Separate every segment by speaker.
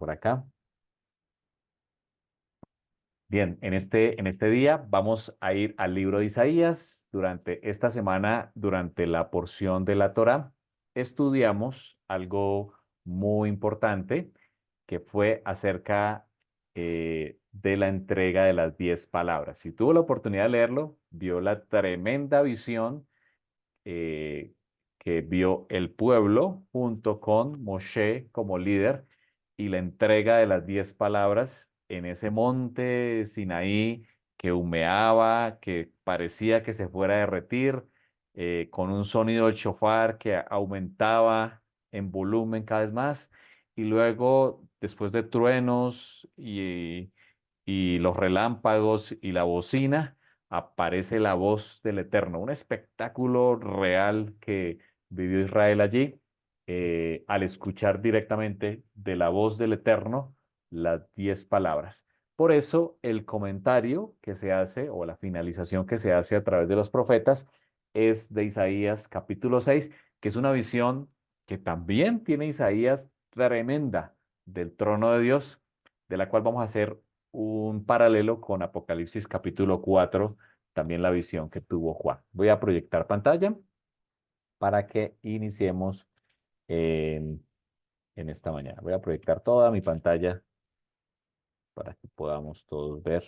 Speaker 1: por acá. Bien, en este día vamos a ir al libro de Isaías. Durante esta semana, durante la porción de la Torá, estudiamos algo muy importante que fue acerca de la entrega de las 10 palabras. Si tuvo la oportunidad de leerlo, vio la tremenda visión eh, que vio el pueblo junto con Moshe como líder y la entrega de las 10 palabras en ese monte Sinaí que humeaba, que parecía que se fuera a derretir, con un sonido del shofar que aumentaba en volumen cada vez más. Y luego, después de truenos y los relámpagos y la bocina, aparece la voz del Eterno, un espectáculo real que vivió Israel allí, al escuchar directamente de la voz del Eterno las 10 palabras. Por eso el comentario que se hace o la finalización que se hace a través de los profetas es de Isaías capítulo 6, que es una visión que también tiene Isaías tremenda del trono de Dios, de la cual vamos a hacer un paralelo con Apocalipsis capítulo 4, también la visión que tuvo Juan. Voy a proyectar pantalla para que iniciemos en, en esta mañana. Voy a proyectar toda mi pantalla para que podamos todos ver.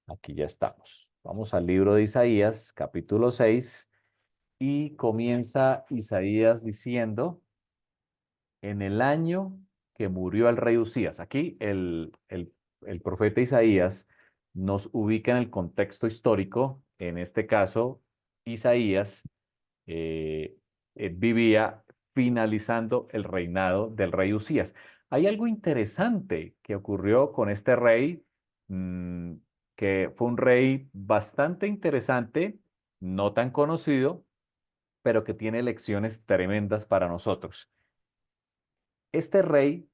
Speaker 1: Aquí ya estamos. Vamos al libro de Isaías, capítulo 6, y comienza Isaías diciendo, en el año que murió el rey Usías. Aquí el profeta Isaías nos ubica en el contexto histórico. En este caso, Isaías eh, vivía finalizando el reinado del rey Usías. Hay algo interesante que ocurrió con este rey, mm, que fue un rey bastante interesante, no tan conocido, pero que tiene lecciones tremendas para nosotros. Este rey,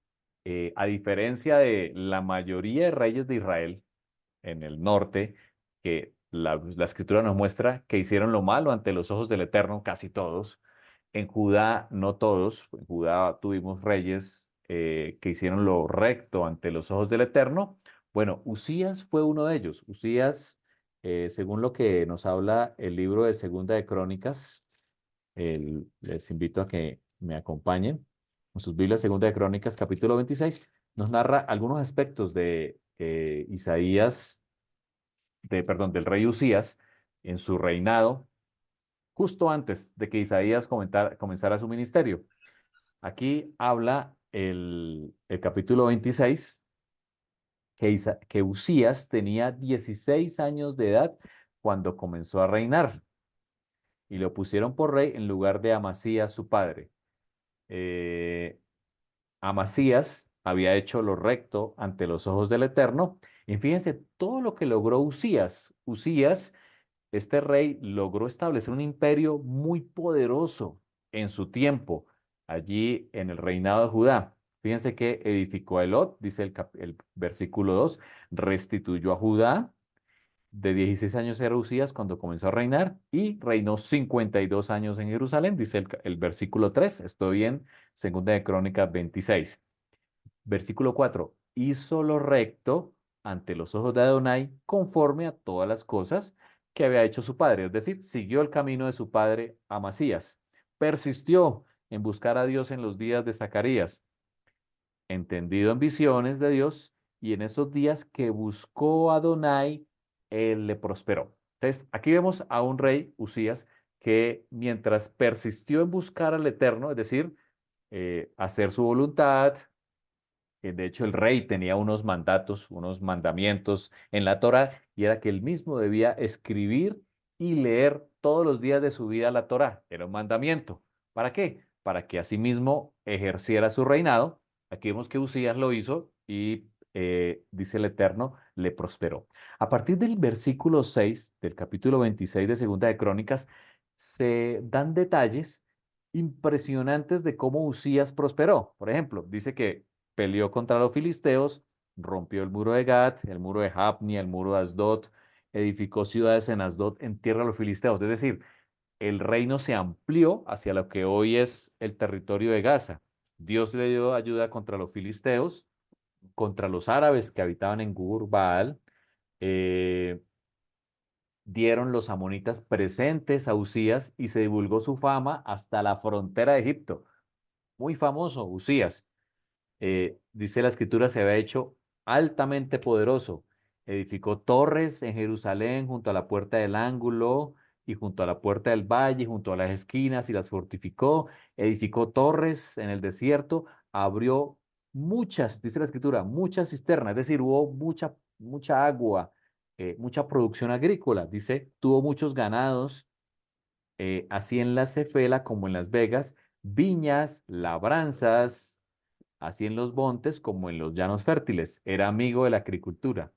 Speaker 1: a diferencia de la mayoría de reyes de Israel en el norte, que la escritura nos muestra que hicieron lo malo ante los ojos del Eterno, casi todos. En Judá, no todos. En Judá tuvimos reyes que hicieron lo recto ante los ojos del Eterno. Bueno, Usías fue uno de ellos. Usías, según lo que nos habla el libro de Segunda de Crónicas, les invito a que me acompañen. En sus Biblias, Segunda de Crónicas, capítulo 26, nos narra algunos aspectos de Isaías, perdón, del rey Usías en su reinado, justo antes de que Isaías comenzara su ministerio. Aquí habla el capítulo 26 que Usías tenía 16 años de edad cuando comenzó a reinar y lo pusieron por rey en lugar de Amasías, su padre. Eh, Amasías había hecho lo recto ante los ojos del Eterno. Y fíjense todo lo que logró Usías. Usías, este rey, logró establecer un imperio muy poderoso en su tiempo, allí en el reinado de Judá. Fíjense que edificó a Elot, dice el versículo 2, restituyó a Judá. De 16 años era Usías cuando comenzó a reinar y reinó 52 años en Jerusalén, dice el versículo 3. Estoy en Segunda de Crónicas 26. Versículo 4. Hizo lo recto ante los ojos de Adonai conforme a todas las cosas que había hecho su padre. Es decir, siguió el camino de su padre Amasías. Persistió en buscar a Dios en los días de Zacarías, entendido en visiones de Dios, y en esos días que buscó a Adonai, él le prosperó. Entonces, aquí vemos a un rey, Usías, que mientras persistió en buscar al Eterno, es decir, hacer su voluntad, de hecho el rey tenía unos mandatos, unos mandamientos en la Torá, y era que él mismo debía escribir y leer todos los días de su vida la Torá. Era un mandamiento. ¿Para qué? Para que asimismo ejerciera su reinado. Aquí vemos que Usías lo hizo y dice el Eterno, le prosperó. A partir del versículo 6 del capítulo 26 de Segunda de Crónicas, se dan detalles impresionantes de cómo Usías prosperó. Por ejemplo, dice que peleó contra los filisteos, rompió el muro de Gat, el muro de Jabni, el muro de Asdod, edificó ciudades en Asdod en tierra de los filisteos. Es decir, el reino se amplió hacia lo que hoy es el territorio de Gaza. Dios le dio ayuda contra los filisteos, contra los árabes que habitaban en Gur Baal, eh, dieron los amonitas presentes a Usías y se divulgó su fama hasta la frontera de Egipto. Muy famoso, Usías. Dice la escritura, se había hecho altamente poderoso. Edificó torres en Jerusalén junto a la puerta del ángulo y junto a la puerta del valle, junto a las esquinas y las fortificó. Edificó torres en el desierto, abrió muchas, dice la escritura, muchas cisternas, es decir, hubo mucha agua, mucha producción agrícola. Dice, tuvo muchos ganados, así en la Cefela como en Las Vegas, viñas, labranzas, así en los montes como en los llanos fértiles. Era amigo de la agricultura.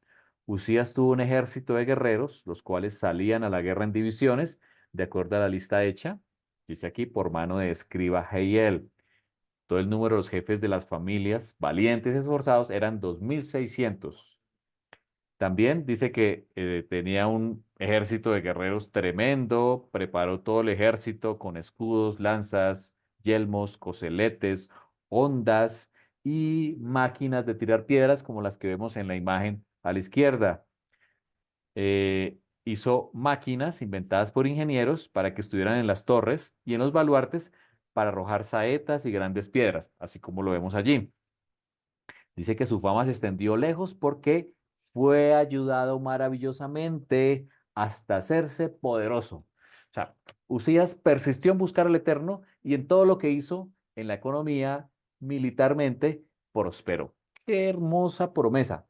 Speaker 1: Usías tuvo un ejército de guerreros, los cuales salían a la guerra en divisiones, de acuerdo a la lista hecha, dice aquí, por mano de escriba Jehiel. Todo el número de los jefes de las familias, valientes y esforzados, eran 2600. También dice que tenía un ejército de guerreros tremendo, preparó todo el ejército con escudos, lanzas, yelmos, coseletes, hondas y máquinas de tirar piedras como las que vemos en la imagen a la izquierda. Hizo máquinas inventadas por ingenieros para que estuvieran en las torres y en los baluartes para arrojar saetas y grandes piedras, así como lo vemos allí. Dice que su fama se extendió lejos porque fue ayudado maravillosamente hasta hacerse poderoso. O sea, Usías persistió en buscar al Eterno y en todo lo que hizo en la economía, militarmente, prosperó. Qué hermosa promesa.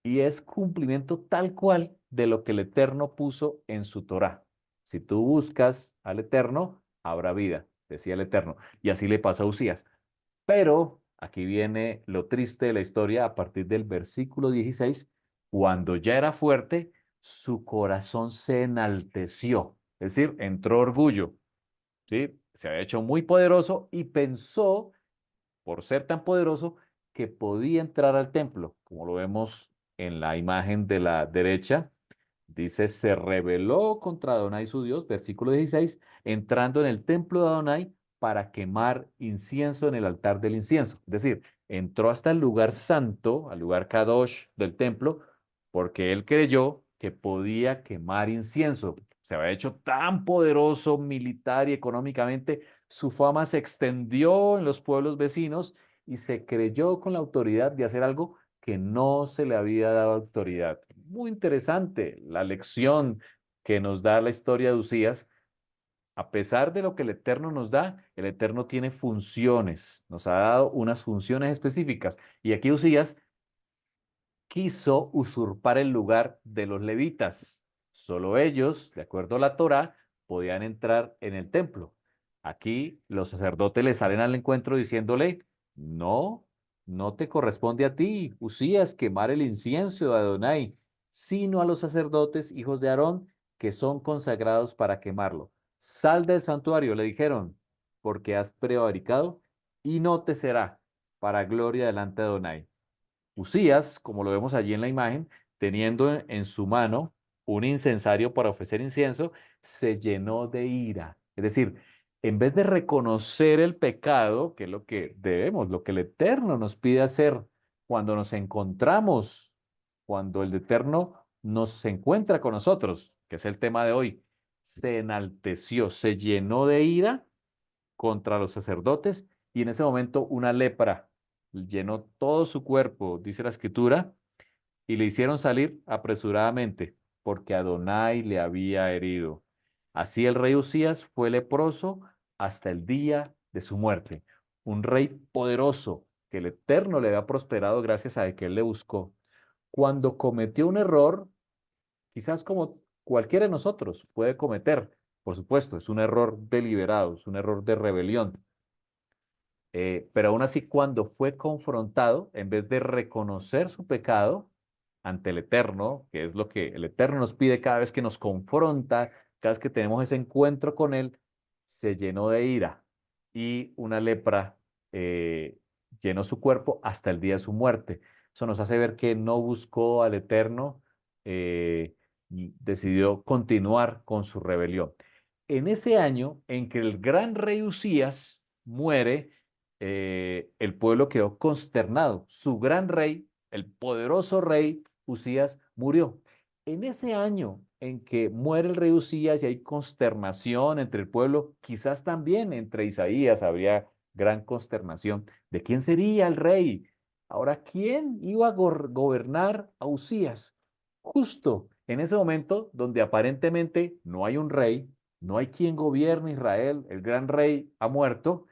Speaker 1: Y es cumplimiento tal cual de lo que el Eterno puso en su Torá. Si tú buscas al Eterno, habrá vida, decía el Eterno. Y así le pasó a Usías. Pero aquí viene lo triste de la historia a partir del versículo 16, cuando ya era fuerte, su corazón se enalteció, es decir, entró orgullo, ¿sí? Se había hecho muy poderoso y pensó, por ser tan poderoso, que podía entrar al templo, como lo vemos en la imagen de la derecha. Dice, se rebeló contra Adonai su Dios, versículo 16, entrando en el templo de Adonai para quemar incienso en el altar del incienso. Es decir, entró hasta el lugar santo, al lugar Kadosh del templo, porque él creyó que podía quemar incienso. Se había hecho tan poderoso militar y económicamente, su fama se extendió en los pueblos vecinos y se creyó con la autoridad de hacer algo que no se le había dado autoridad. Muy interesante la lección que nos da la historia de Usías. A pesar de lo que el Eterno nos da, el Eterno tiene funciones, nos ha dado unas funciones específicas. Y aquí Usías quiso usurpar el lugar de los levitas. Solo ellos, de acuerdo a la Torá, podían entrar en el templo. Aquí los sacerdotes le salen al encuentro diciéndole, no, no te corresponde a ti, Usías, quemar el incienso de Adonai, sino a los sacerdotes, hijos de Aarón, que son consagrados para quemarlo. Sal del santuario, le dijeron, porque has prevaricado y no te será para gloria delante de Adonai. Usías, como lo vemos allí en la imagen, teniendo en su mano un incensario para ofrecer incienso, se llenó de ira. Es decir, en vez de reconocer el pecado, que es lo que debemos, lo que el Eterno nos pide hacer cuando nos encontramos, cuando el Eterno nos encuentra con nosotros, que es el tema de hoy, se enalteció, se llenó de ira contra los sacerdotes y en ese momento una lepra llenó todo su cuerpo, dice la escritura, y le hicieron salir apresuradamente porque Adonai le había herido. Así el rey Usías fue leproso hasta el día de su muerte. Un rey poderoso que el Eterno le había prosperado gracias a que él le buscó. Cuando cometió un error, quizás como cualquiera de nosotros puede cometer, por supuesto, es un error deliberado, es un error de rebelión. Pero aún así, cuando fue confrontado, en vez de reconocer su pecado ante el Eterno, que es lo que el Eterno nos pide cada vez que nos confronta, cada vez que tenemos ese encuentro con Él, se llenó de ira y una lepra eh, llenó su cuerpo hasta el día de su muerte. Eso nos hace ver que no buscó al Eterno, y decidió continuar con su rebelión. En ese año en que el gran rey Usías muere, el pueblo quedó consternado. Su gran rey, el poderoso rey Usías, murió. En ese año en que muere el rey Usías y hay consternación entre el pueblo, quizás también entre Isaías habría gran consternación. ¿De quién sería el rey? Ahora, ¿quién iba a gobernar a Usías? Justo en ese momento donde aparentemente no hay un rey, no hay quien gobierne Israel, el gran rey ha muerto,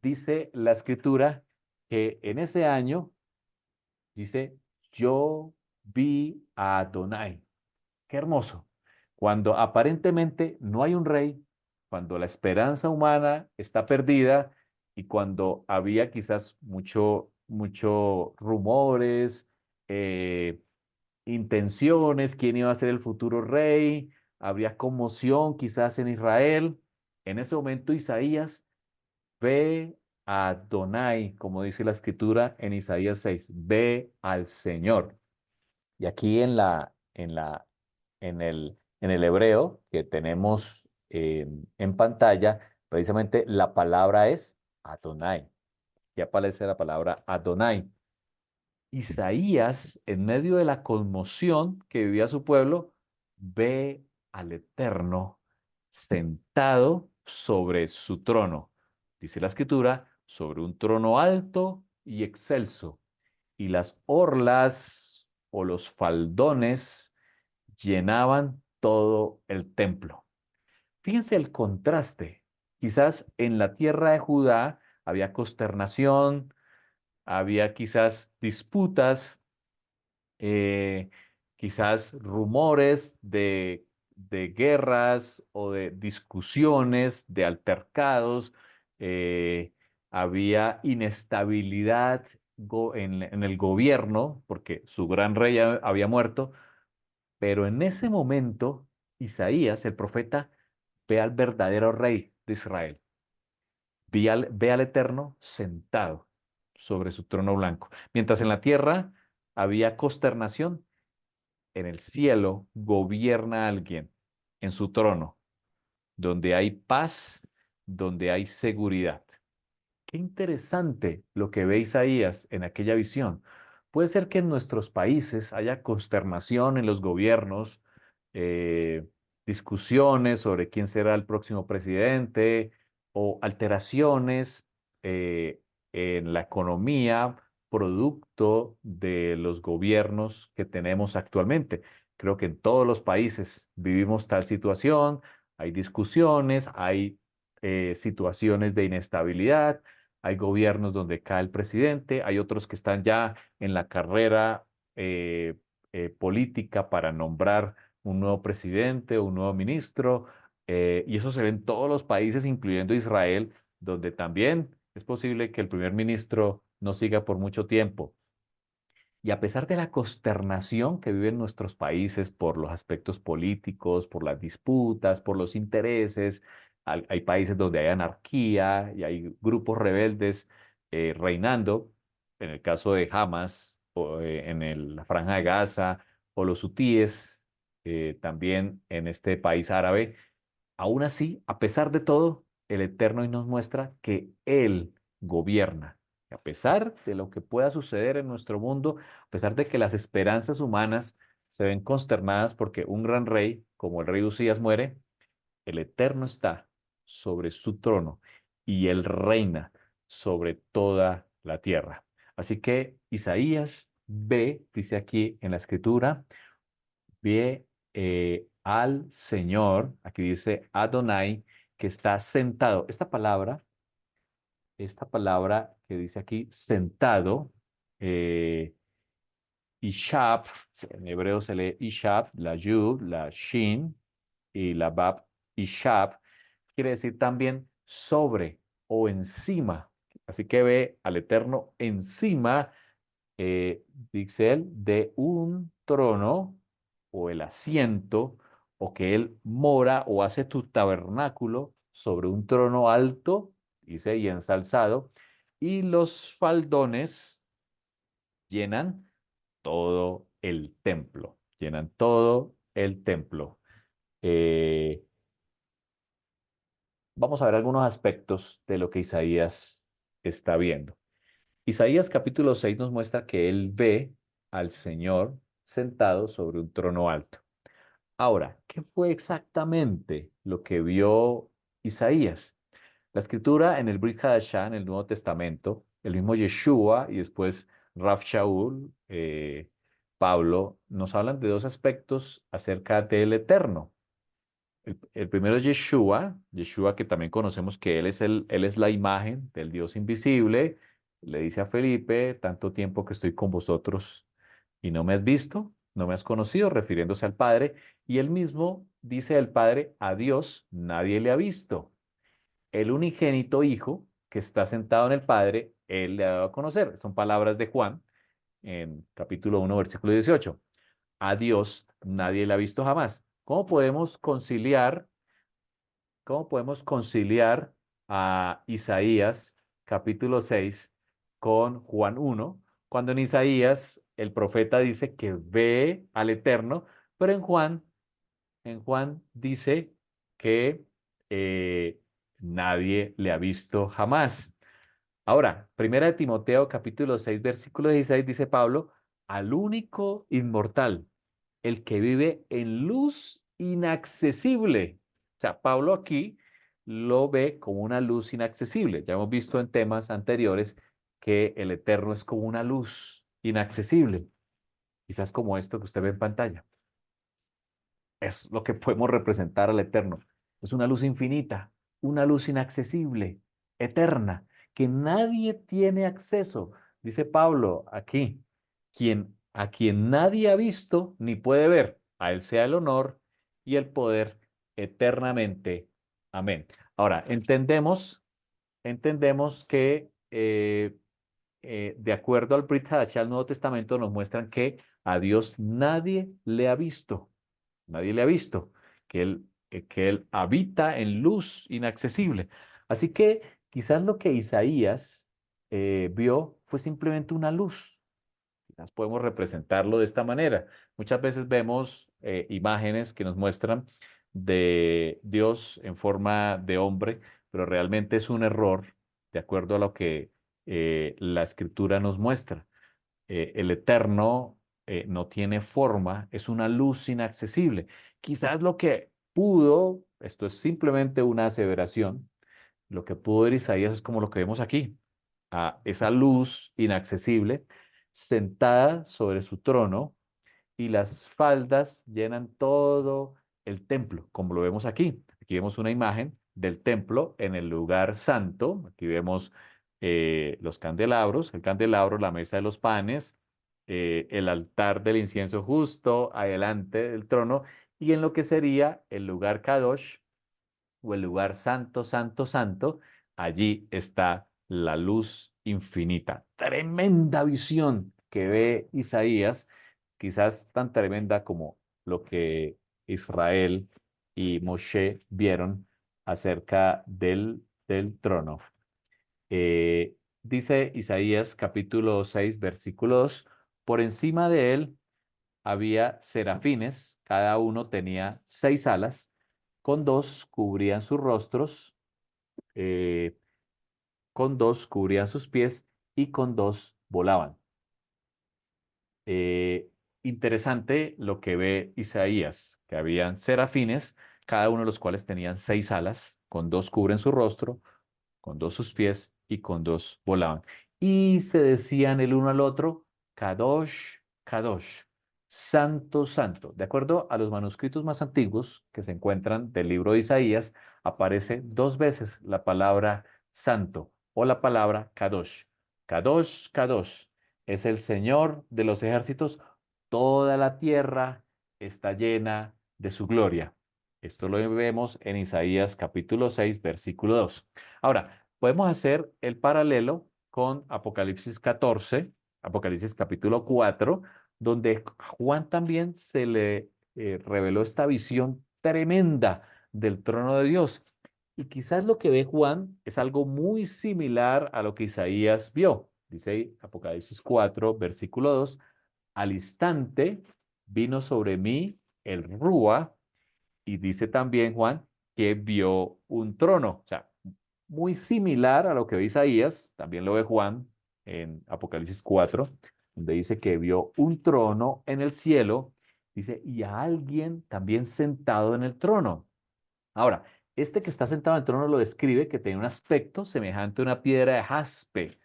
Speaker 1: dice la escritura que en ese año, dice, yo vi a Adonai. Qué hermoso. Cuando aparentemente no hay un rey, cuando la esperanza humana está perdida y cuando había quizás mucho rumores, eh, intenciones, quién iba a ser el futuro rey, habría conmoción quizás en Israel. En ese momento Isaías ve a Adonai, como dice la escritura en Isaías 6, ve al Señor. Y aquí en el hebreo que tenemos en pantalla, precisamente la palabra es Adonai. Y aparece la palabra Adonai. Isaías, en medio de la conmoción que vivía su pueblo, ve al Eterno sentado sobre su trono. Dice la escritura, sobre un trono alto y excelso, y las orlas o los faldones llenaban todo el templo. Fíjense el contraste. Quizás en la tierra de Judá había consternación, había quizás disputas, eh, quizás rumores de guerras o de discusiones, de altercados, eh, había inestabilidad en el gobierno, porque su gran rey había muerto, pero en ese momento Isaías, el profeta, ve al verdadero rey de Israel, ve al Eterno sentado sobre su trono blanco. Mientras en la tierra había consternación, en el cielo gobierna alguien en su trono, donde hay paz, donde hay seguridad. Qué interesante lo que ve Isaías en aquella visión. Puede ser que en nuestros países haya consternación en los gobiernos, eh, discusiones sobre quién será el próximo presidente o alteraciones eh, en la economía producto de los gobiernos que tenemos actualmente. Creo que en todos los países vivimos tal situación, hay discusiones, hay situaciones de inestabilidad, hay gobiernos donde cae el presidente, hay otros que están ya en la carrera política para nombrar un nuevo presidente o un nuevo ministro, y eso se ve en todos los países, incluyendo Israel, donde también es posible que el primer ministro no siga por mucho tiempo. Y a pesar de la consternación que viven nuestros países por los aspectos políticos, por las disputas, por los intereses, hay países donde hay anarquía y hay grupos rebeldes reinando, en el caso de Hamas, o, la Franja de Gaza, o los hutíes, también en este país árabe. Aún así, a pesar de todo, el Eterno hoy nos muestra que Él gobierna. A pesar de lo que pueda suceder en nuestro mundo, a pesar de que las esperanzas humanas se ven consternadas porque un gran rey, como el rey Usías, muere, el Eterno está sobre su trono y Él reina sobre toda la tierra. Así que Isaías ve, dice aquí en la escritura, ve al Señor, aquí dice Adonai, que está sentado. Esta palabra que dice aquí, sentado, eh, Ishab, en hebreo se lee Ishab, la Yud, la Shin y la Bab, Ishab, quiere decir también sobre o encima. Así que ve al Eterno encima, eh, dice él, de un trono o el asiento, o que él mora o hace tu tabernáculo sobre un trono alto, dice, y ensalzado, y los faldones llenan todo el templo, llenan todo el templo. Eh, Vamos a ver algunos aspectos de lo que Isaías está viendo. Isaías capítulo 6 nos muestra que él ve al Señor sentado sobre un trono alto. Ahora, ¿qué fue exactamente lo que vio Isaías? La escritura en el Brit Hadashah, en el Nuevo Testamento, el mismo Yeshua y después Rav Shaul, Pablo, nos hablan de dos aspectos acerca del Eterno. El primero es Yeshua, Yeshua que también conocemos que él es la imagen del Dios invisible. Le dice a Felipe, tanto tiempo que estoy con vosotros y no me has visto, no me has conocido, refiriéndose al Padre. Y él mismo dice el Padre, a Dios nadie le ha visto. El unigénito Hijo que está sentado en el Padre, él le ha dado a conocer. Son palabras de Juan en capítulo 1, versículo 18. A Dios nadie le ha visto jamás. ¿Cómo podemos conciliar a Isaías capítulo 6 con Juan 1, cuando en Isaías el profeta dice que ve al Eterno, pero en Juan dice que nadie le ha visto jamás? Ahora, primera de Timoteo capítulo 6 versículo 16 dice Pablo, al único inmortal, el que vive en luz inaccesible. O sea, Pablo aquí lo ve como una luz inaccesible. Ya hemos visto en temas anteriores que el Eterno es como una luz inaccesible, quizás como esto que usted ve en pantalla. Es lo que podemos representar al Eterno. Es una luz infinita, una luz inaccesible, eterna, que nadie tiene acceso. Dice Pablo aquí, a quien nadie ha visto ni puede ver, a él sea el honor y el poder eternamente. Amén. Ahora, entendemos que de acuerdo al Brit Hadashah, al Nuevo Testamento, nos muestran que a Dios nadie le ha visto. Nadie le ha visto, que él habita en luz inaccesible. Así que quizás lo que Isaías vio fue simplemente una luz. Quizás podemos representarlo de esta manera. Muchas veces vemos imágenes que nos muestran de Dios en forma de hombre, pero realmente es un error de acuerdo a lo que la escritura nos muestra. El eterno no tiene forma, es una luz inaccesible. Quizás lo que pudo, esto es simplemente una aseveración, lo que pudo ver Isaías es como lo que vemos aquí, a esa luz inaccesible sentada sobre su trono y las faldas llenan todo el templo, como lo vemos aquí. Aquí vemos una imagen del templo en el lugar santo. Aquí vemos los candelabros, el candelabro, la mesa de los panes, el altar del incienso justo adelante del trono y en lo que sería el lugar Kadosh o el lugar santo, santo, santo, allí está la luz infinita. Tremenda visión que ve Isaías, quizás tan tremenda como lo que Israel y Moshe vieron acerca del trono. Dice Isaías capítulo 6, versículo 2, por encima de él había serafines, cada uno tenía 6 alas, con dos cubrían sus rostros, eh, con dos cubrían sus pies y con dos volaban. Eh, Interesante lo que ve Isaías, que habían serafines, cada uno de los cuales tenían 6 alas, con dos cubren su rostro, con dos sus pies y con dos volaban. Y se decían el uno al otro, Kadosh, Kadosh, Santo, Santo. De acuerdo a los manuscritos más antiguos que se encuentran del libro de Isaías, aparece 2 veces la palabra santo o la palabra Kadosh. Kadosh, Kadosh, es el Señor de los ejércitos, toda la tierra está llena de su gloria. Esto lo vemos en Isaías capítulo 6, versículo 2. Ahora, podemos hacer el paralelo con Apocalipsis 14, Apocalipsis capítulo 4, donde a Juan también se le reveló esta visión tremenda del trono de Dios. Y quizás lo que ve Juan es algo muy similar a lo que Isaías vio. Dice ahí, Apocalipsis 4, versículo 2, al instante vino sobre mí el Rúa, y dice también Juan que vio un trono. O sea, muy similar a lo que ve Isaías, también lo ve Juan en Apocalipsis 4, donde dice que vio un trono en el cielo, dice, y a alguien también sentado en el trono. Ahora, este que está sentado en el trono lo describe que tiene un aspecto semejante a una piedra de jaspe.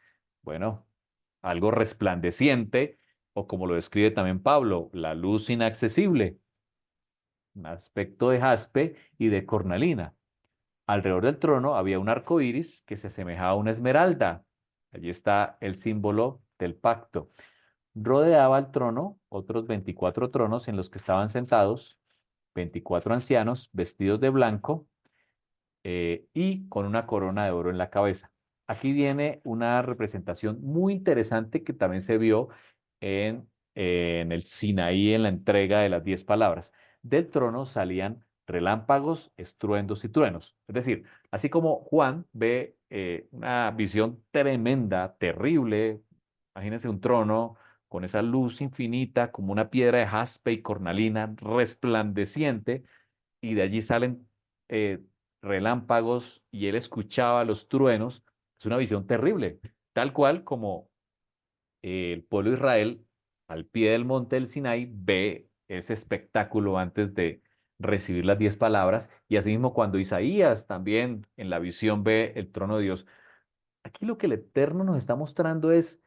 Speaker 1: Bueno, algo resplandeciente, o como lo describe también Pablo, la luz inaccesible, un aspecto de jaspe y de cornalina. Alrededor del trono había un arco iris que se asemejaba a una esmeralda. Allí está el símbolo del pacto. Rodeaba al trono otros 24 tronos en los que estaban sentados 24 ancianos vestidos de blanco y con una corona de oro en la cabeza. Aquí viene una representación muy interesante que también se vio en, en el Sinaí, en la entrega de las 10 palabras. Del trono salían relámpagos, estruendos y truenos. Es decir, así como Juan ve una visión tremenda, terrible, imagínense un trono con esa luz infinita, como una piedra de jaspe y cornalina resplandeciente, y de allí salen eh, relámpagos y él escuchaba los truenos. Es una visión terrible, tal cual como el pueblo de Israel al pie del monte del Sinaí ve ese espectáculo antes de recibir las 10 palabras, y asimismo cuando Isaías también en la visión ve el trono de Dios. Aquí lo que el Eterno nos está mostrando es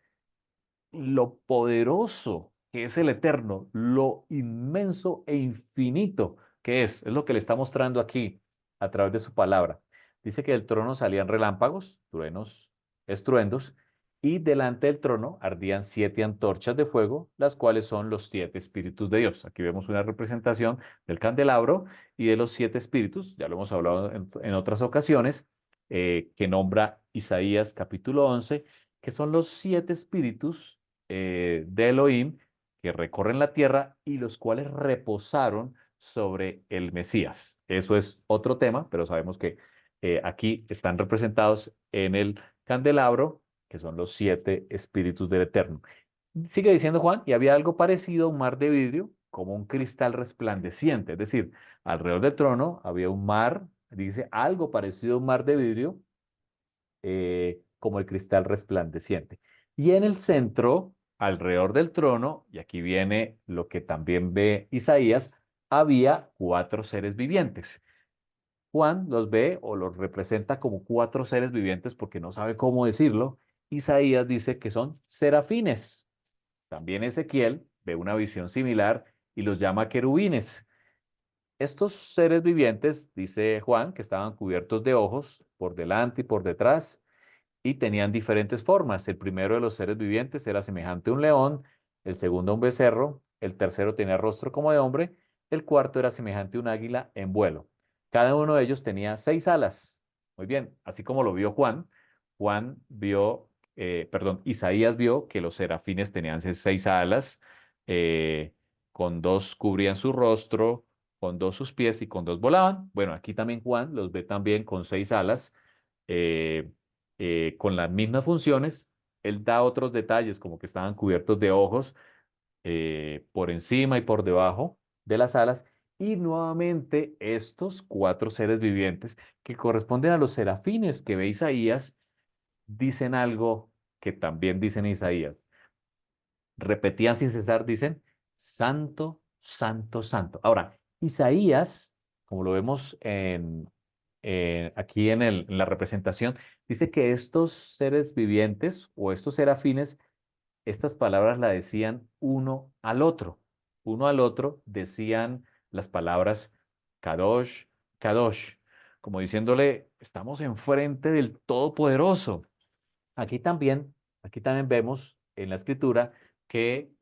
Speaker 1: lo poderoso que es el Eterno, lo inmenso e infinito que es lo que le está mostrando aquí a través de su palabra. Dice que del trono salían relámpagos, truenos, estruendos, y delante del trono ardían 7 antorchas de fuego, las cuales son los 7 espíritus de Dios. Aquí vemos una representación del candelabro y de los 7 espíritus, ya lo hemos hablado en otras ocasiones, que nombra Isaías capítulo 11, que son los 7 espíritus de Elohim que recorren la tierra y los cuales reposaron sobre el Mesías. Eso es otro tema, pero sabemos que aquí están representados en el candelabro, que son los 7 espíritus del Eterno. Sigue diciendo Juan, y había algo parecido a un mar de vidrio, como un cristal resplandeciente, es decir, alrededor del trono había un mar, dice algo parecido a un mar de vidrio, como el cristal resplandeciente. Y en el centro, alrededor del trono, y aquí viene lo que también ve Isaías, había 4 seres vivientes. Juan los ve o los representa como 4 seres vivientes porque no sabe cómo decirlo. Isaías dice que son serafines. También Ezequiel ve una visión similar y los llama querubines. Estos seres vivientes, dice Juan, que estaban cubiertos de ojos por delante y por detrás, y tenían diferentes formas. El primero de los seres vivientes era semejante a un león, el segundo a un becerro, el tercero tenía rostro como de hombre, el cuarto era semejante a un águila en vuelo. Cada uno de ellos tenía 6 alas. Muy bien, así como lo vio Juan, Isaías vio que los serafines tenían 6 alas, eh, con 2 cubrían su rostro, con 2 sus pies y con 2 volaban. Bueno, aquí también Juan los ve también con 6 alas. eh, con las mismas funciones. Él da otros detalles, como que estaban cubiertos de ojos por encima y por debajo de las alas. Y nuevamente estos 4 seres vivientes que corresponden a los serafines que ve Isaías, dicen algo que también dicen Isaías. Repetían sin cesar, dicen, Santo, Santo, Santo. Ahora, Isaías, como lo vemos aquí en la representación, dice que estos seres vivientes o estos serafines, estas palabras la decían uno al otro. Uno al otro decían las palabras Kadosh, Kadosh, como diciéndole, estamos enfrente del Todopoderoso. Aquí también, aquí también vemos en la escritura que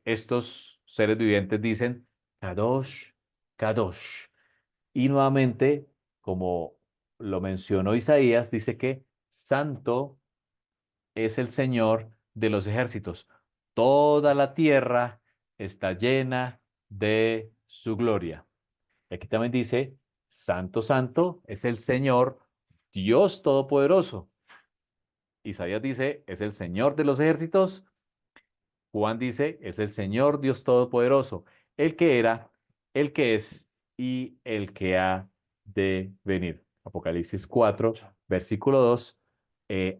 Speaker 1: estos seres vivientes dicen Kadosh, Kadosh. Y nuevamente, como lo mencionó Isaías, dice que Santo es el Señor de los ejércitos. Toda la tierra está llena de su gloria. Y aquí también dice, Santo, Santo es el Señor, Dios Todopoderoso. Isaías dice, es el Señor de los ejércitos. Juan dice, es el Señor Dios Todopoderoso, el que era, el que es y el que ha de venir. Apocalipsis 4, versículo 2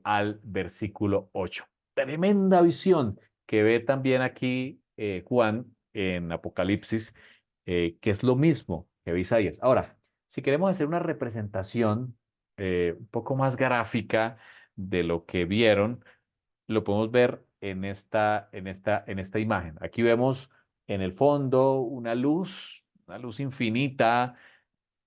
Speaker 1: al versículo 8. Tremenda visión que ve también aquí Juan en Apocalipsis, que es lo mismo que ve Isaías. Ahora, si queremos hacer una representación un poco más gráfica de lo que vieron, lo podemos ver en esta imagen. Aquí vemos en el fondo una luz infinita,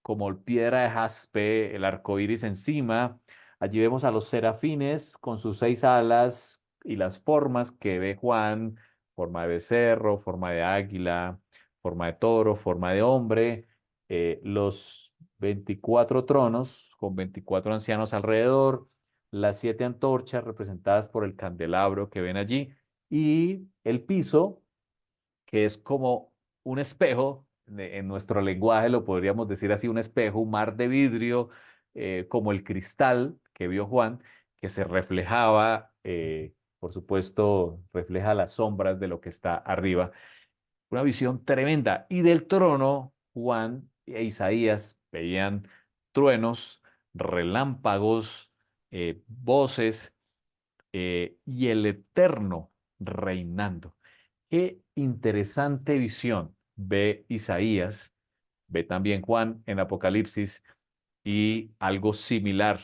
Speaker 1: como piedra de jaspe, el arco iris encima. Allí vemos a los serafines con sus 6 alas y las formas que ve Juan: forma de becerro, forma de águila, forma de toro, forma de hombre, los 24 tronos con 24 ancianos alrededor, las 7 antorchas representadas por el candelabro que ven allí, y el piso, que es como un espejo, en nuestro lenguaje lo podríamos decir así: un espejo, un mar de vidrio, como el cristal que vio Juan, que se reflejaba, por supuesto, refleja las sombras de lo que está arriba. Una visión tremenda. Y del trono, Juan e Isaías veían truenos, relámpagos, voces, y el Eterno reinando. Qué interesante visión ve Isaías, ve también Juan en Apocalipsis, y algo similar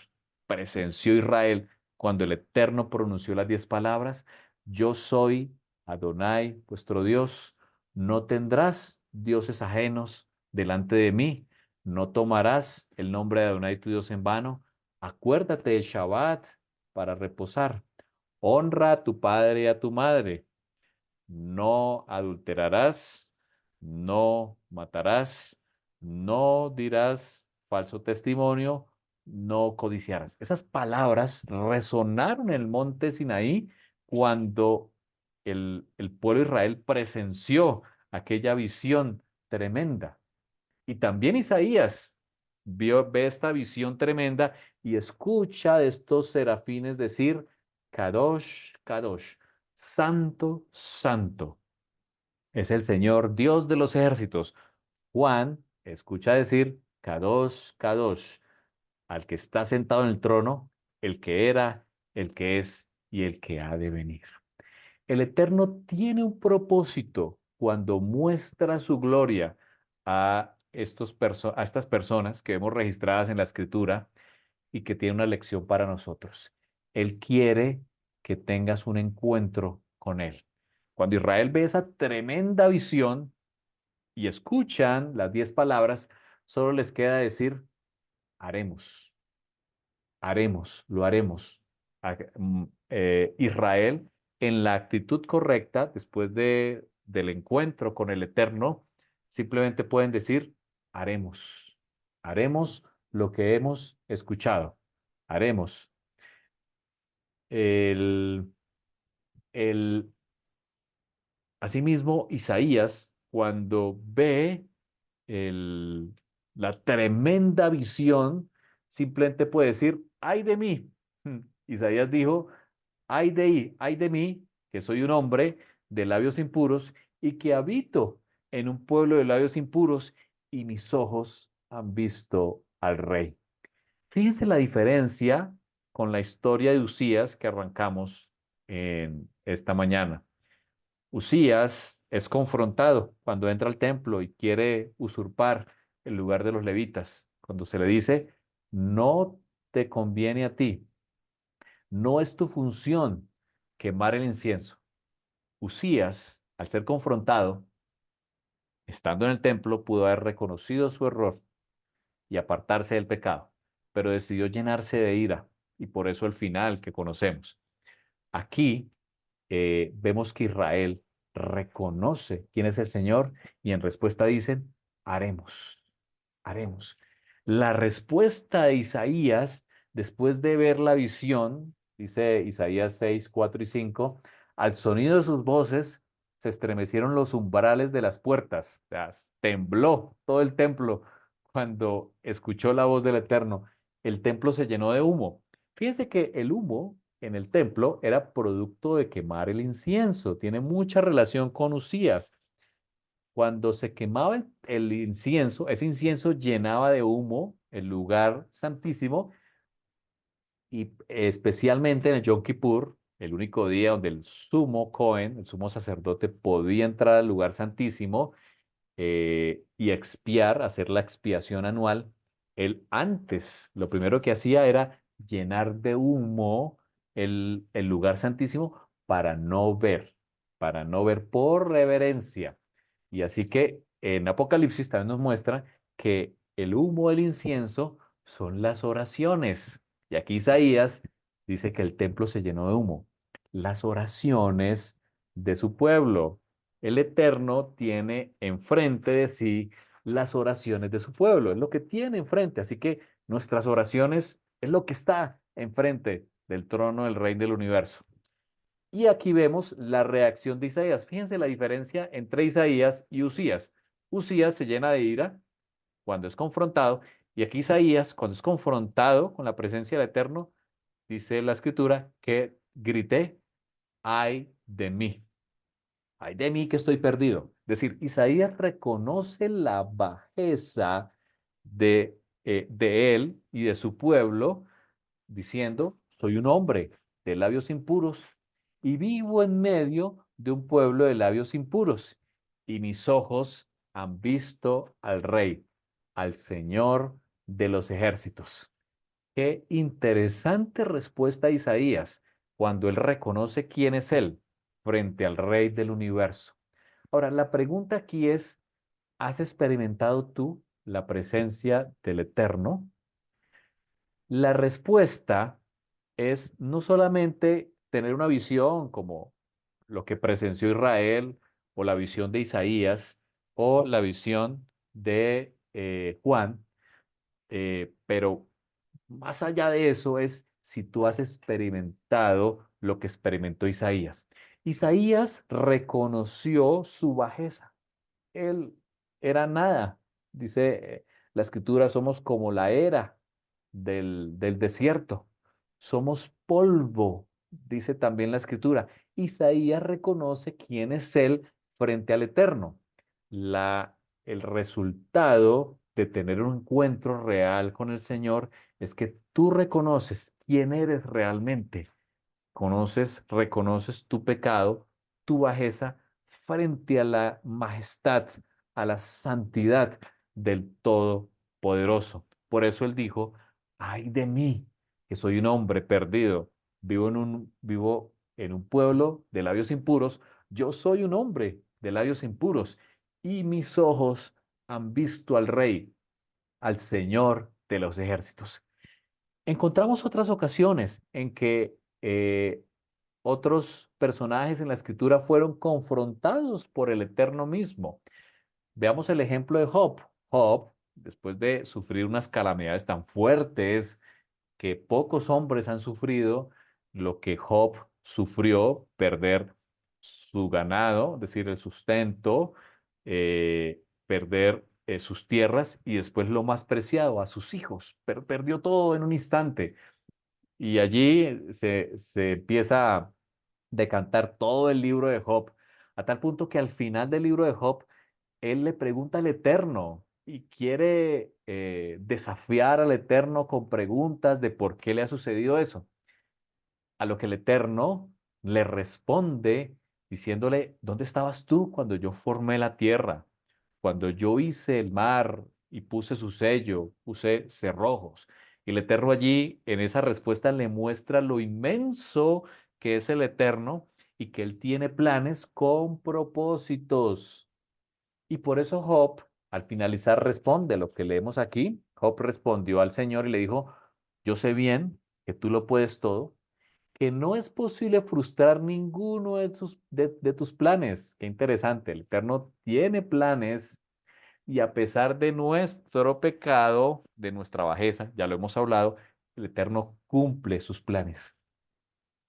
Speaker 1: presenció Israel cuando el Eterno pronunció las 10 palabras: Yo soy Adonai, vuestro Dios, no tendrás dioses ajenos delante de mí, no tomarás el nombre de Adonai tu Dios en vano, acuérdate del Shabbat para reposar, honra a tu padre y a tu madre, no adulterarás, no matarás, no dirás falso testimonio, no codiciarás. Esas palabras resonaron en el monte Sinaí cuando el pueblo de Israel presenció aquella visión tremenda. Y también Isaías ve esta visión tremenda y escucha a estos serafines decir: Kadosh, Kadosh, Santo, Santo, es el Señor Dios de los ejércitos. Juan escucha decir: Kadosh, Kadosh, al que está sentado en el trono, el que era, el que es y el que ha de venir. El Eterno tiene un propósito cuando muestra su gloria a estas personas que vemos registradas en la Escritura, y que tiene una lección para nosotros. Él quiere que tengas un encuentro con Él. Cuando Israel ve esa tremenda visión y escuchan las 10 palabras, solo les queda decir: haremos, haremos, lo haremos. Israel, en la actitud correcta, después del encuentro con el Eterno, simplemente pueden decir: haremos, haremos lo que hemos escuchado, haremos. El, el, Asimismo, Isaías, cuando ve el- la tremenda visión, simplemente puede decir: ay de mí. Isaías dijo: ay de mí, que soy un hombre de labios impuros y que habito en un pueblo de labios impuros, y mis ojos han visto al Rey. Fíjense la diferencia con la historia de Usías que arrancamos en esta mañana. Usías es confrontado cuando entra al templo y quiere usurpar el lugar de los levitas, cuando se le dice: no te conviene a ti, no es tu función quemar el incienso. Usías, al ser confrontado, estando en el templo, pudo haber reconocido su error y apartarse del pecado, pero decidió llenarse de ira, y por eso el final que conocemos. Aquí vemos que Israel reconoce quién es el Señor, y en respuesta dicen: haremos, haremos. La respuesta de Isaías, después de ver la visión, dice Isaías 6, 4 y 5: al sonido de sus voces se estremecieron los umbrales de las puertas, o sea, tembló todo el templo cuando escuchó la voz del Eterno. El templo se llenó de humo. Fíjense que el humo en el templo era producto de quemar el incienso, tiene mucha relación con Usías. Cuando se quemaba el incienso, ese incienso llenaba de humo el lugar santísimo, y especialmente en el Yom Kippur, el único día donde el sumo Cohen, el sumo sacerdote, podía entrar al lugar santísimo y expiar, hacer la expiación anual, él antes, lo primero que hacía era llenar de humo el lugar santísimo para no ver por reverencia. Y así que en Apocalipsis también nos muestra que el humo del incienso son las oraciones. Y aquí Isaías dice que el templo se llenó de humo. Las oraciones de su pueblo. El Eterno tiene enfrente de sí las oraciones de su pueblo, es lo que tiene enfrente. Así que nuestras oraciones es lo que está enfrente del trono del Rey del universo. Y aquí vemos la reacción de Isaías. Fíjense la diferencia entre Isaías y Usías. Usías se llena de ira cuando es confrontado, y aquí Isaías, cuando es confrontado con la presencia del Eterno, dice la escritura que grité, ay de mí. Ay de mí que estoy perdido. Es decir, Isaías reconoce la bajeza de él y de su pueblo, diciendo, soy un hombre de labios impuros y vivo en medio de un pueblo de labios impuros. Y mis ojos han visto al Rey, al Señor de los ejércitos. Qué interesante respuesta a Isaías cuando él reconoce quién es él frente al Rey del universo. Ahora, la pregunta aquí es, ¿has experimentado tú la presencia del Eterno? La respuesta es no solamente tener una visión como lo que presenció Israel o la visión de Isaías o la visión de Juan, pero más allá de eso es si tú has experimentado lo que experimentó Isaías. Isaías reconoció su bajeza. Él era nada. Dice la escritura, somos como la era del desierto. Somos polvo, dice también la escritura. Isaías reconoce quién es él frente al Eterno. El resultado de tener un encuentro real con el Señor es que tú reconoces quién eres realmente. Reconoces tu pecado, tu bajeza frente a la majestad, a la santidad del Todopoderoso. Por eso él dijo, ay de mí, que soy un hombre perdido, vivo en un pueblo de labios impuros, yo soy un hombre de labios impuros y mis ojos han visto al Rey, al Señor de los ejércitos. Encontramos otras ocasiones en que otros personajes en la escritura fueron confrontados por el Eterno mismo. Veamos el ejemplo de Job. Job, después de sufrir unas calamidades tan fuertes que pocos hombres han sufrido, lo que Job sufrió, perder su ganado, es decir, el sustento, perder sus tierras y después lo más preciado, a sus hijos. Perdió todo en un instante. Y allí se empieza a decantar todo el libro de Job, a tal punto que al final del libro de Job, él le pregunta al Eterno y quiere desafiar al Eterno con preguntas de por qué le ha sucedido eso. A lo que el Eterno le responde diciéndole, ¿dónde estabas tú cuando yo formé la tierra? Cuando yo hice el mar y puse su sello, puse cerrojos. Y el Eterno allí, en esa respuesta, le muestra lo inmenso que es el Eterno y que Él tiene planes con propósitos. Y por eso Job, al finalizar, responde lo que leemos aquí. Job respondió al Señor y le dijo, yo sé bien que tú lo puedes todo, que no es posible frustrar ninguno de tus planes. Qué interesante, el Eterno tiene planes y a pesar de nuestro pecado, de nuestra bajeza, ya lo hemos hablado, el Eterno cumple sus planes.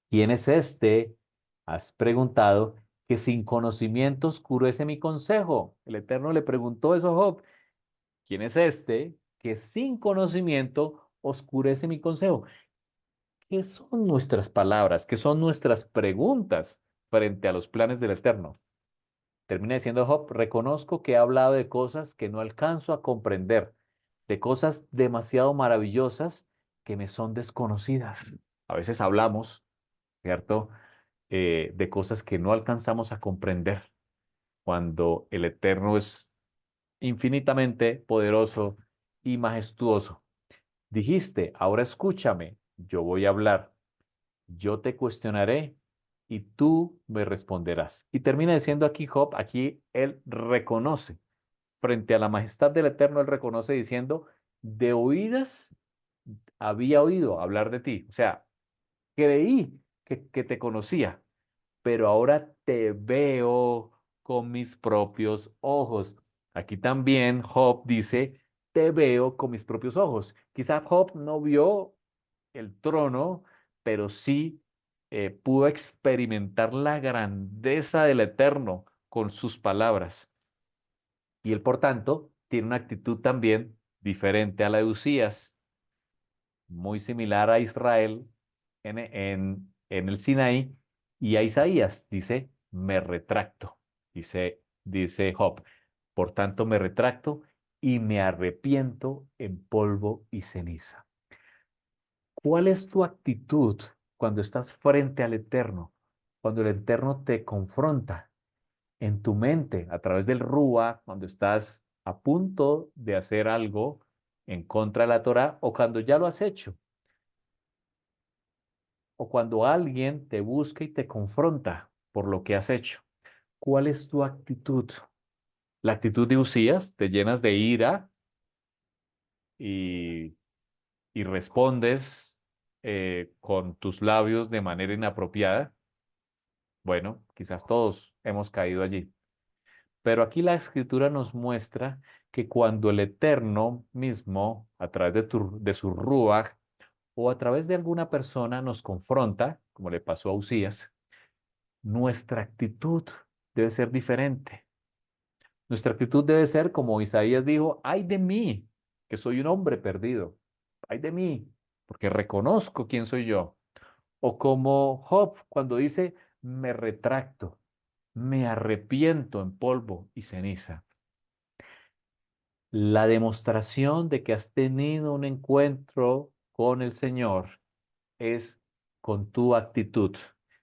Speaker 1: ¿Quién es este? Has preguntado que sin conocimiento oscurece mi consejo. El Eterno le preguntó eso a Job. ¿Quién es este que sin conocimiento oscurece mi consejo? ¿Qué son nuestras palabras? ¿Qué son nuestras preguntas frente a los planes del Eterno? Termina diciendo Job, reconozco que he hablado de cosas que no alcanzo a comprender, de cosas demasiado maravillosas que me son desconocidas. A veces hablamos, ¿cierto? De cosas que no alcanzamos a comprender cuando el Eterno es infinitamente poderoso y majestuoso. Dijiste, ahora escúchame, yo voy a hablar, yo te cuestionaré y tú me responderás. Y termina diciendo aquí Job, aquí él reconoce, frente a la majestad del Eterno, él reconoce diciendo, de oídas había oído hablar de ti. O sea, creí que te conocía, pero ahora te veo con mis propios ojos. Aquí también Job dice, te veo con mis propios ojos. Quizá Job no vio el trono, pero sí pudo experimentar la grandeza del Eterno con sus palabras. Y él, por tanto, tiene una actitud también diferente a la de Usías, muy similar a Israel en el Sinaí y a Isaías. Dice, me retracto, dice Job. Por tanto, me retracto y me arrepiento en polvo y ceniza. ¿Cuál es tu actitud cuando estás frente al Eterno? Cuando el Eterno te confronta en tu mente a través del Rúa, cuando estás a punto de hacer algo en contra de la Torah o cuando ya lo has hecho, o cuando alguien te busca y te confronta por lo que has hecho. ¿Cuál es tu actitud? La actitud de Usías, te llenas de ira y, y respondes con tus labios de manera inapropiada. Bueno, quizás todos hemos caído allí. Pero aquí la escritura nos muestra que cuando el Eterno mismo, a través de su Ruach o a través de alguna persona nos confronta, como le pasó a Usías, nuestra actitud debe ser diferente. Nuestra actitud debe ser como Isaías dijo, ay de mí, que soy un hombre perdido. Ay de mí, porque reconozco quién soy yo. O como Job cuando dice, me retracto, me arrepiento en polvo y ceniza. La demostración de que has tenido un encuentro con el Señor es con tu actitud.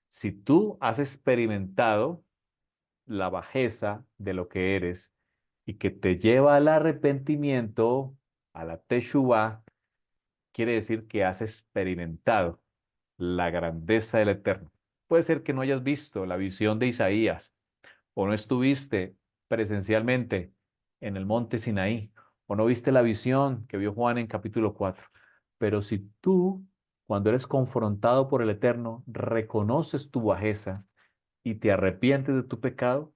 Speaker 1: Si tú has experimentado la bajeza de lo que eres y que te lleva al arrepentimiento, a la teshuvá, quiere decir que has experimentado la grandeza del Eterno. Puede ser que no hayas visto la visión de Isaías o no estuviste presencialmente en el monte Sinaí o no viste la visión que vio Juan en capítulo 4. Pero si tú, cuando eres confrontado por el Eterno, reconoces tu bajeza, y te arrepientes de tu pecado,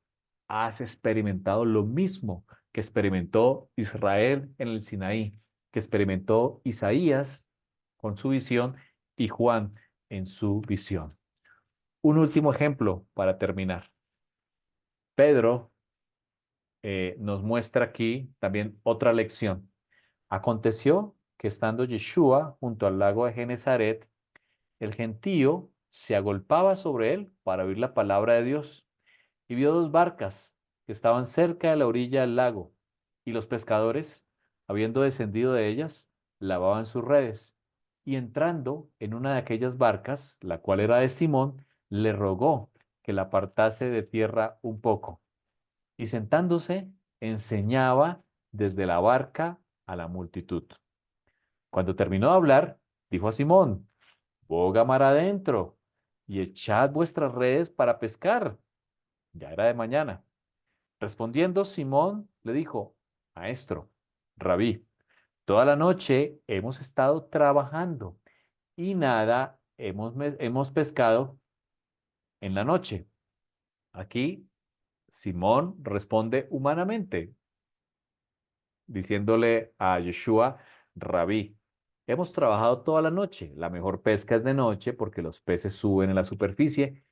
Speaker 1: has experimentado lo mismo que experimentó Israel en el Sinaí, que experimentó Isaías con su visión y Juan en su visión. Un último ejemplo para terminar. Pedro nos muestra aquí también otra lección. Aconteció que estando Yeshua junto al lago de Genezaret, el gentío se agolpaba sobre él para oír la palabra de Dios. Y vio dos barcas que estaban cerca de la orilla del lago, y los pescadores, habiendo descendido de ellas, lavaban sus redes. Y entrando en una de aquellas barcas, la cual era de Simón, le rogó que la apartase de tierra un poco. Y sentándose, enseñaba desde la barca a la multitud. Cuando terminó de hablar, dijo a Simón, boga mar adentro y echad vuestras redes para pescar. Ya era de mañana. Respondiendo Simón le dijo, Maestro, Rabí, toda la noche hemos estado trabajando y nada hemos pescado en la noche. Aquí Simón responde humanamente, diciéndole a Yeshua, Rabí, hemos trabajado toda la noche, la mejor pesca es de noche porque los peces suben en la superficie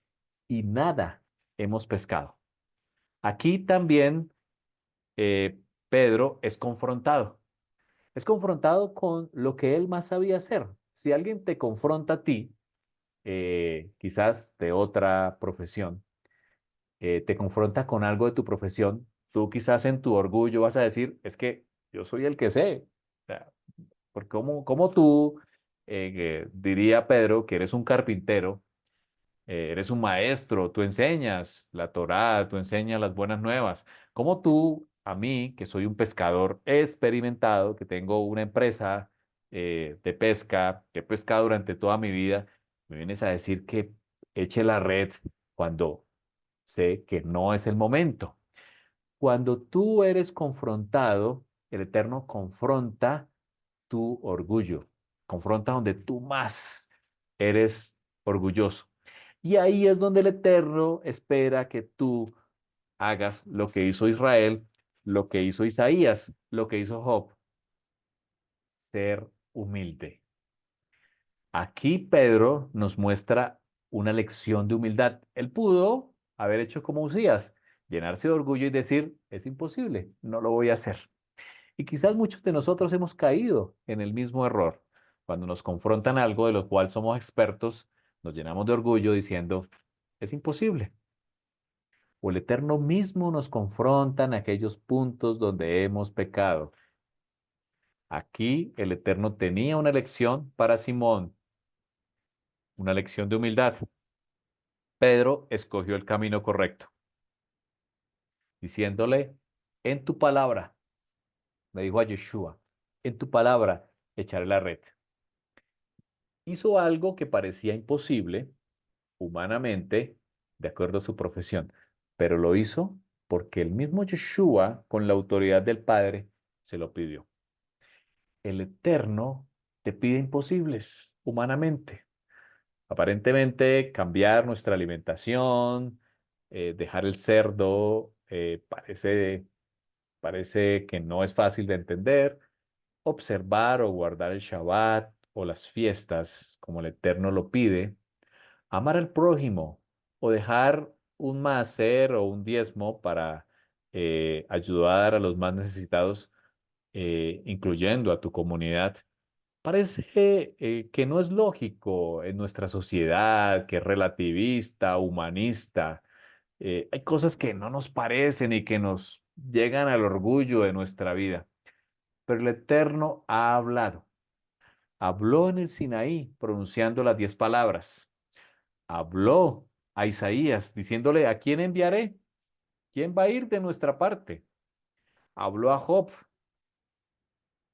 Speaker 1: y nada hemos pescado. Aquí también Pedro es confrontado. Es confrontado con lo que él más sabía hacer. Si alguien te confronta a ti, quizás de otra profesión, te confronta con algo de tu profesión, tú quizás en tu orgullo vas a decir, es que yo soy el que sé. O sea, porque cómo tú diría Pedro que eres un carpintero, eres un maestro, tú enseñas la Torá, tú enseñas las buenas nuevas. ¿Cómo tú, a mí, que soy un pescador experimentado, que tengo una empresa de pesca, que he pescado durante toda mi vida, me vienes a decir que eche la red cuando sé que no es el momento? Cuando tú eres confrontado, el Eterno confronta tu orgullo, confronta donde tú más eres orgulloso. Y ahí es donde el Eterno espera que tú hagas lo que hizo Israel, lo que hizo Isaías, lo que hizo Job, ser humilde. Aquí Pedro nos muestra una lección de humildad. Él pudo haber hecho como Usías, llenarse de orgullo y decir, es imposible, no lo voy a hacer. Y quizás muchos de nosotros hemos caído en el mismo error. Cuando nos confrontan algo de lo cual somos expertos, nos llenamos de orgullo diciendo, es imposible. O el Eterno mismo nos confronta en aquellos puntos donde hemos pecado. Aquí el Eterno tenía una lección para Simón, una lección de humildad. Pedro escogió el camino correcto, diciéndole, en tu palabra, me dijo a Yeshua, en tu palabra echaré la red. Hizo algo que parecía imposible humanamente, de acuerdo a su profesión, pero lo hizo porque el mismo Yeshua, con la autoridad del Padre, se lo pidió. El Eterno te pide imposibles humanamente. Aparentemente, cambiar nuestra alimentación, dejar el cerdo, parece que no es fácil de entender. Observar o guardar el Shabbat o las fiestas, como el Eterno lo pide, amar al prójimo o dejar un maaser o un diezmo para ayudar a los más necesitados, incluyendo a tu comunidad, parece que no es lógico en nuestra sociedad, que es relativista, humanista. Hay cosas que no nos parecen y que nos llegan al orgullo de nuestra vida. Pero el Eterno ha hablado. Habló en el Sinaí, pronunciando las 10 palabras. Habló a Isaías, diciéndole, ¿a quién enviaré? ¿Quién va a ir de nuestra parte? Habló a Job.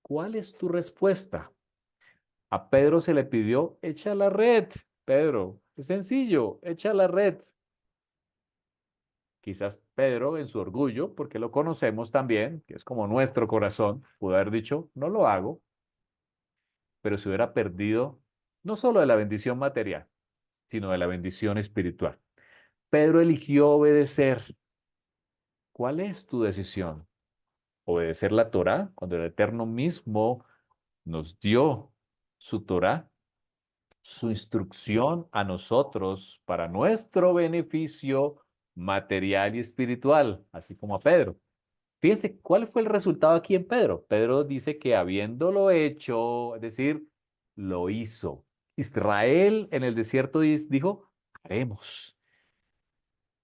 Speaker 1: ¿Cuál es tu respuesta? A Pedro se le pidió, echa la red. Pedro, es sencillo, echa la red. Quizás Pedro, en su orgullo, porque lo conocemos también, que es como nuestro corazón, pudo haber dicho, no lo hago, pero se hubiera perdido no solo de la bendición material, sino de la bendición espiritual. Pedro eligió obedecer. ¿Cuál es tu decisión? ¿Obedecer la Torá cuando el Eterno mismo nos dio su Torá, su instrucción a nosotros para nuestro beneficio material y espiritual, así como a Pedro? Fíjense, ¿cuál fue el resultado aquí en Pedro? Pedro dice que habiéndolo hecho, es decir, lo hizo. Israel en el desierto dijo, haremos.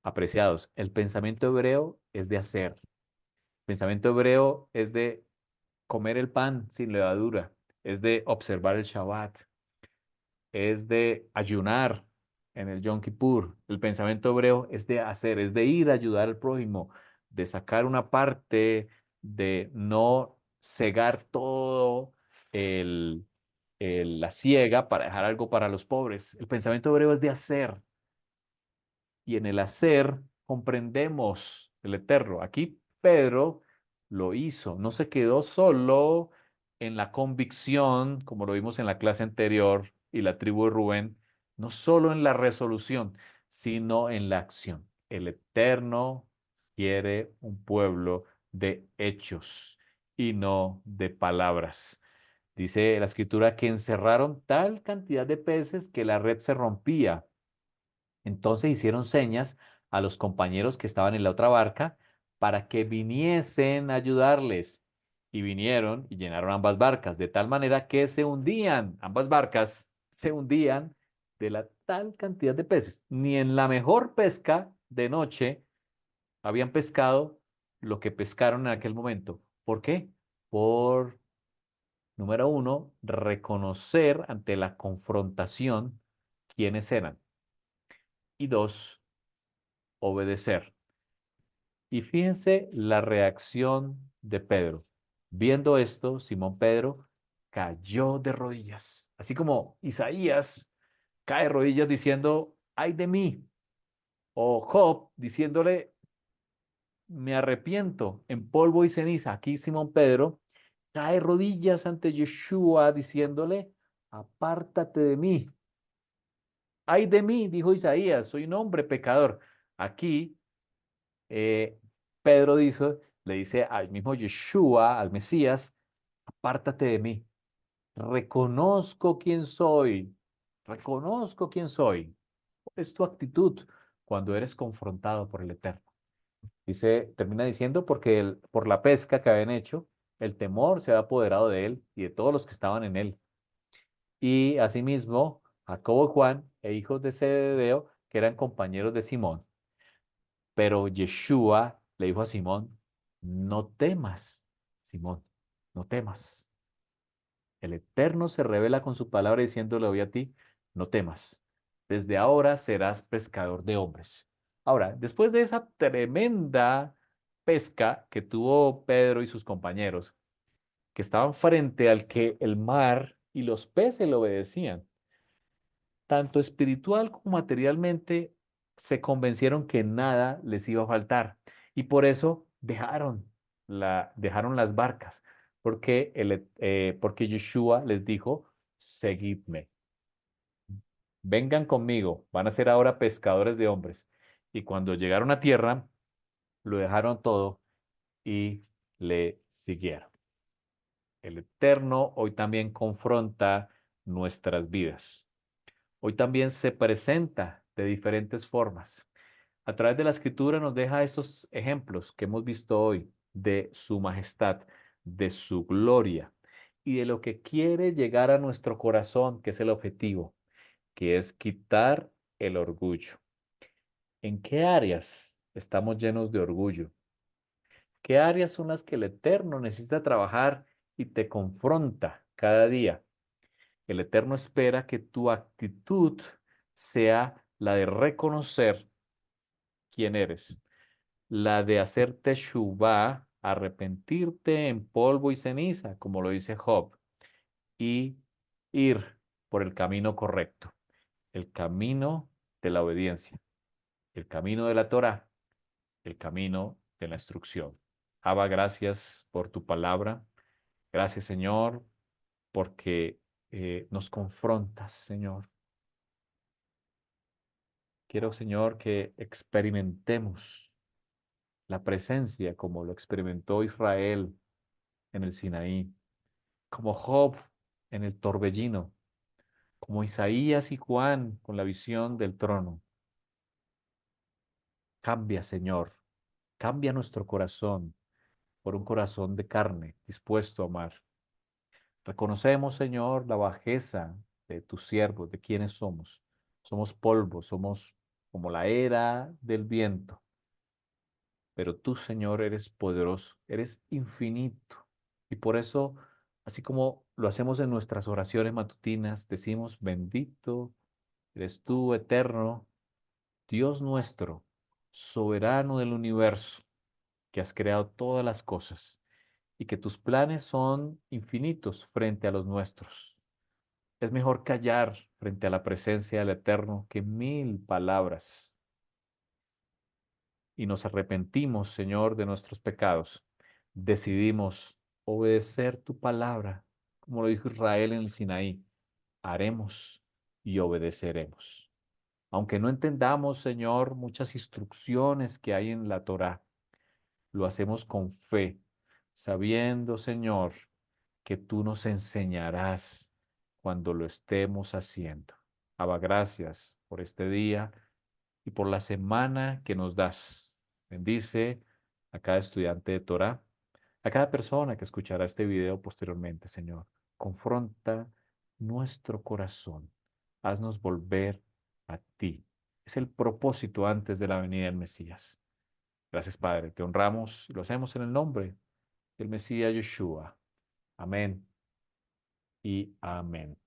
Speaker 1: Apreciados, el pensamiento hebreo es de hacer. El pensamiento hebreo es de comer el pan sin levadura, es de observar el Shabbat, es de ayunar en el Yom Kippur. El pensamiento hebreo es de hacer, es de ir a ayudar al prójimo, de sacar una parte, de no cegar todo el, la siega para dejar algo para los pobres. El pensamiento hebreo es de hacer y en el hacer comprendemos el eterno. Aquí Pedro lo hizo, no se quedó solo en la convicción, como lo vimos en la clase anterior, y la tribu de Rubén, no solo en la resolución, sino en la acción. El Eterno quiere un pueblo de hechos y no de palabras. Dice la escritura que encerraron tal cantidad de peces que la red se rompía. Entonces hicieron señas a los compañeros que estaban en la otra barca para que viniesen a ayudarles. Y vinieron y llenaron ambas barcas, de tal manera que se hundían, ambas barcas se hundían de la tal cantidad de peces. Ni en la mejor pesca de noche habían pescado lo que pescaron en aquel momento. ¿Por qué? Por Número uno, reconocer ante la confrontación quiénes eran. Y dos, obedecer. Y fíjense la reacción de Pedro. Viendo esto, Simón Pedro cayó de rodillas, así como Isaías cae de rodillas diciendo, ay de mí, o Job diciéndole, me arrepiento en polvo y ceniza. Aquí Simón Pedro cae de rodillas ante Yeshua diciéndole, apártate de mí. Ay de mí, dijo Isaías, soy un hombre pecador. Aquí eh, Pedro le dice al mismo Yeshua, al Mesías, apártate de mí. Reconozco quién soy. Reconozco quién soy. Es tu actitud cuando eres confrontado por el Eterno. Dice, termina diciendo, porque por la pesca que habían hecho, el temor se había apoderado de él y de todos los que estaban en él. Y asimismo, Jacobo y Juan, e hijos de Zebedeo, que eran compañeros de Simón. Pero Yeshua le dijo a Simón, no temas, Simón, no temas. El Eterno se revela con su palabra diciéndole hoy a ti, no temas. Desde ahora serás pescador de hombres. Ahora, después de esa tremenda pesca que tuvo Pedro y sus compañeros, que estaban frente al que el mar y los peces le obedecían, tanto espiritual como materialmente, se convencieron que nada les iba a faltar. Y por eso dejaron las barcas, porque Yeshua les dijo, seguidme, vengan conmigo, van a ser ahora pescadores de hombres. Y cuando llegaron a tierra, lo dejaron todo y le siguieron. El Eterno hoy también confronta nuestras vidas. Hoy también se presenta de diferentes formas. A través de la escritura nos deja esos ejemplos que hemos visto hoy de su majestad, de su gloria y de lo que quiere llegar a nuestro corazón, que es el objetivo, que es quitar el orgullo. ¿En qué áreas estamos llenos de orgullo? ¿Qué áreas son las que el Eterno necesita trabajar y te confronta cada día? El Eterno espera que tu actitud sea la de reconocer quién eres, la de hacer teshuvah, arrepentirte en polvo y ceniza, como lo dice Job, y ir por el camino correcto, el camino de la obediencia, el camino de la Torah, el camino de la instrucción. Abba, gracias por tu palabra. Gracias, Señor, porque nos confrontas, Señor. Quiero, Señor, que experimentemos la presencia como lo experimentó Israel en el Sinaí, como Job en el torbellino, como Isaías y Juan con la visión del trono. Cambia, Señor, cambia nuestro corazón por un corazón de carne, dispuesto a amar. Reconocemos, Señor, la bajeza de tus siervos, de quienes somos. Somos polvo, somos como la era del viento. Pero tú, Señor, eres poderoso, eres infinito. Y por eso, así como lo hacemos en nuestras oraciones matutinas, decimos, bendito eres tú, eterno, Dios nuestro, soberano del universo, que has creado todas las cosas y que tus planes son infinitos frente a los nuestros. Es mejor callar frente a la presencia del Eterno que mil palabras. Y nos arrepentimos, Señor, de nuestros pecados. Decidimos obedecer tu palabra, como lo dijo Israel en el Sinaí. Haremos y obedeceremos. Aunque no entendamos, Señor, muchas instrucciones que hay en la Torá, lo hacemos con fe, sabiendo, Señor, que tú nos enseñarás cuando lo estemos haciendo. Abba, gracias por este día y por la semana que nos das. Bendice a cada estudiante de Torah, a cada persona que escuchará este video posteriormente, Señor. Confronta nuestro corazón. Haznos volver a ti. Es el propósito antes de la venida del Mesías. Gracias, Padre. Te honramos y lo hacemos en el nombre del Mesías Yeshua. Amén y amén.